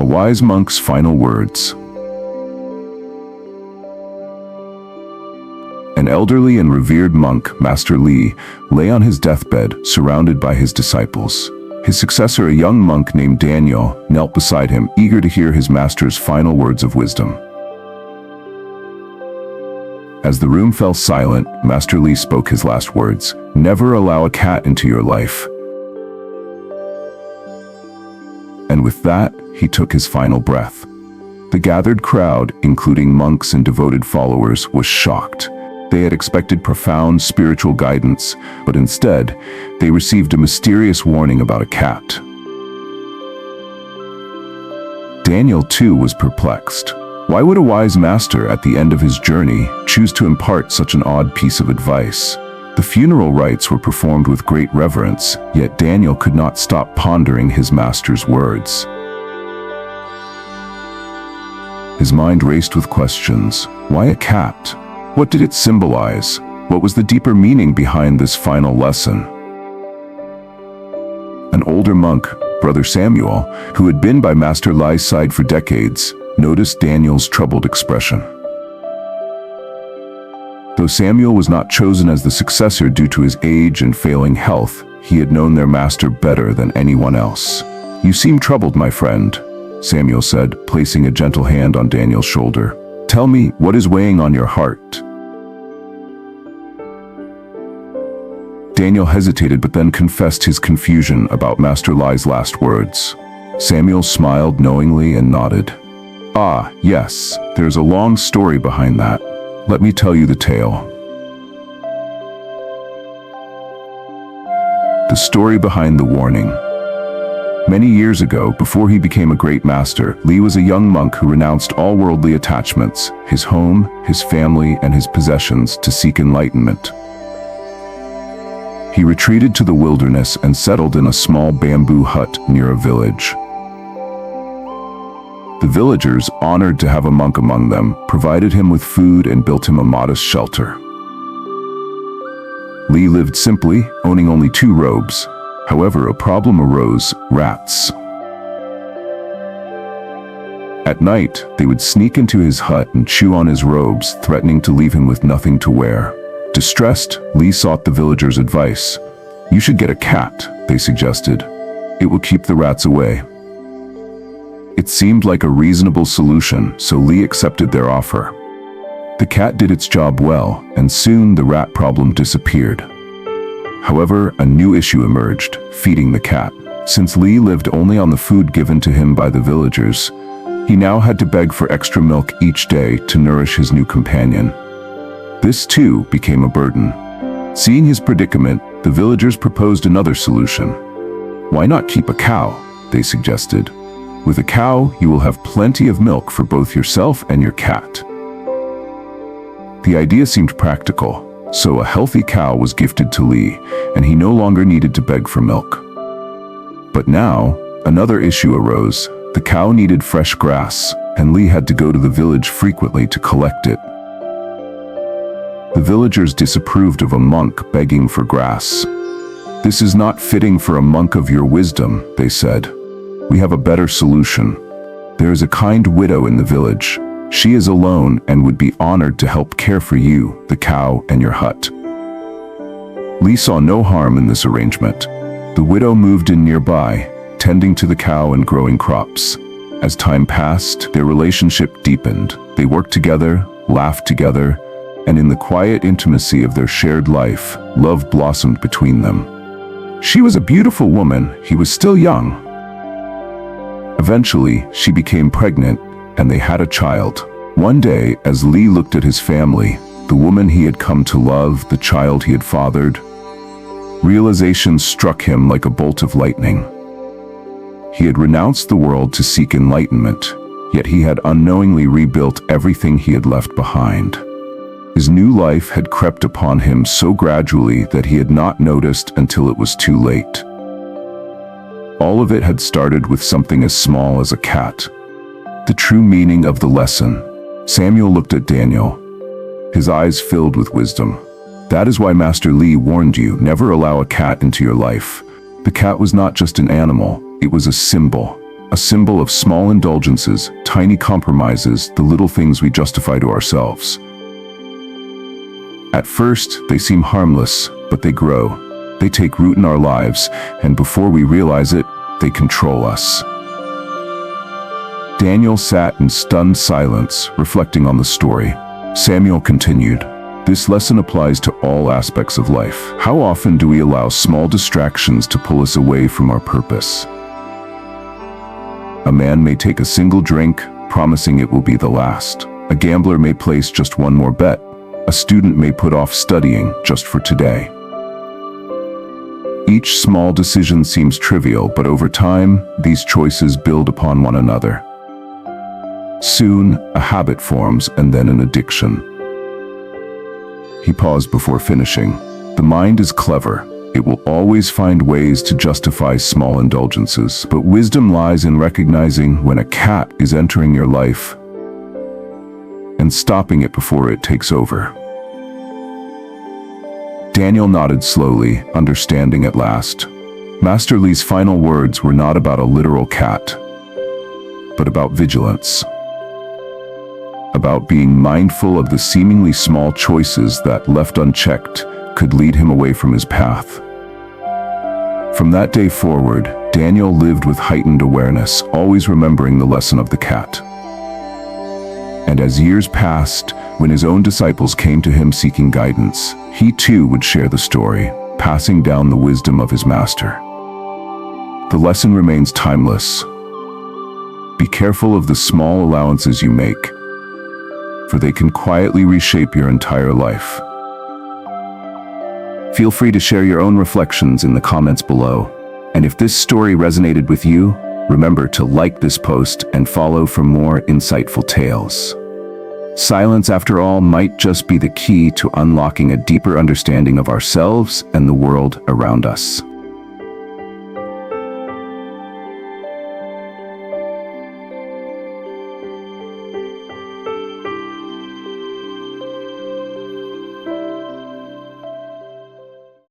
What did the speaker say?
A wise monk's final words. An elderly and revered monk, Master Li, lay on his deathbed, surrounded by his disciples. His successor, a young monk named Daniel, knelt beside him, eager to hear his master's final words of wisdom. As the room fell silent, Master Li spoke his last words. Never allow a cat into your life. And with that, he took his final breath. The gathered crowd, including monks and devoted followers, was shocked. They had expected profound spiritual guidance, but instead, they received a mysterious warning about a cat. Daniel, too, was perplexed. Why would a wise master, at the end of his journey, choose to impart such an odd piece of advice? The funeral rites were performed with great reverence, yet Daniel could not stop pondering his master's words. His mind raced with questions. Why a cat? What did it symbolize? What was the deeper meaning behind this final lesson? An older monk, Brother Samuel, who had been by Master Li's side for decades, noticed Daniel's troubled expression. Though Samuel was not chosen as the successor due to his age and failing health, he had known their master better than anyone else. "You seem troubled, my friend," Samuel said, placing a gentle hand on Daniel's shoulder. "Tell me, what is weighing on your heart?" Daniel hesitated but then confessed his confusion about Master Li's last words. Samuel smiled knowingly and nodded. "Ah, yes, there's a long story behind that. Let me tell you the tale." The story behind the warning. Many years ago, before he became a great master, Li was a young monk who renounced all worldly attachments, his home, his family, and his possessions to seek enlightenment. He retreated to the wilderness and settled in a small bamboo hut near a village. The villagers, honored to have a monk among them, provided him with food and built him a modest shelter. Li lived simply, owning only 2 robes. However, a problem arose: rats. At night, they would sneak into his hut and chew on his robes, threatening to leave him with nothing to wear. Distressed, Li sought the villagers' advice. "You should get a cat," they suggested. "It will keep the rats away." It seemed like a reasonable solution, so Li accepted their offer. The cat did its job well, and soon the rat problem disappeared. However, a new issue emerged: feeding the cat. Since Li lived only on the food given to him by the villagers, he now had to beg for extra milk each day to nourish his new companion. This too became a burden. Seeing his predicament, the villagers proposed another solution. "Why not keep a cow?" they suggested. "With a cow, you will have plenty of milk for both yourself and your cat." The idea seemed practical, so a healthy cow was gifted to Li, and he no longer needed to beg for milk. But now, another issue arose. The cow needed fresh grass, and Li had to go to the village frequently to collect it. The villagers disapproved of a monk begging for grass. "This is not fitting for a monk of your wisdom," they said. "We have a better solution. There is a kind widow in the village. She is alone and would be honored to help care for you, the cow, and your hut." Li saw no harm in this arrangement. The widow moved in nearby, tending to the cow and growing crops. As time passed, their relationship deepened. They worked together, laughed together, and in the quiet intimacy of their shared life, love blossomed between them. She was a beautiful woman. He was still young. Eventually, she became pregnant, and they had a child. One day, as Li looked at his family, the woman he had come to love, the child he had fathered, realization struck him like a bolt of lightning. He had renounced the world to seek enlightenment, yet he had unknowingly rebuilt everything he had left behind. His new life had crept upon him so gradually that he had not noticed until it was too late. All of it had started with something as small as a cat. The true meaning of the lesson. Samuel looked at Daniel, his eyes filled with wisdom. "That is why Master Li warned you, never allow a cat into your life." The cat was not just an animal, it was a symbol. a symbol of small indulgences, tiny compromises, the little things we justify to ourselves. At first, they seem harmless, but they grow. They take root in our lives, and before we realize it, they control us. Daniel sat in stunned silence, reflecting on the story. Samuel continued, "This lesson applies to all aspects of life. How often do we allow small distractions to pull us away from our purpose? A man may take a single drink, promising it will be the last. A gambler may place just one more bet. A student may put off studying just for today. Each small decision seems trivial, but over time, these choices build upon one another. Soon, a habit forms and then an addiction." He paused before finishing. "The mind is clever. It will always find ways to justify small indulgences, but wisdom lies in recognizing when a cat is entering your life and stopping it before it takes over." Daniel nodded slowly, understanding at last. Master Li's final words were not about a literal cat, but about vigilance. About being mindful of the seemingly small choices that, left unchecked, could lead him away from his path. From that day forward, Daniel lived with heightened awareness, always remembering the lesson of the cat. And as years passed, when his own disciples came to him seeking guidance, he too would share the story, passing down the wisdom of his master. The lesson remains timeless. Be careful of the small allowances you make, for they can quietly reshape your entire life. Feel free to share your own reflections in the comments below. And if this story resonated with you, remember to like this post and follow for more insightful tales. Silence, after all, might just be the key to unlocking a deeper understanding of ourselves and the world around us.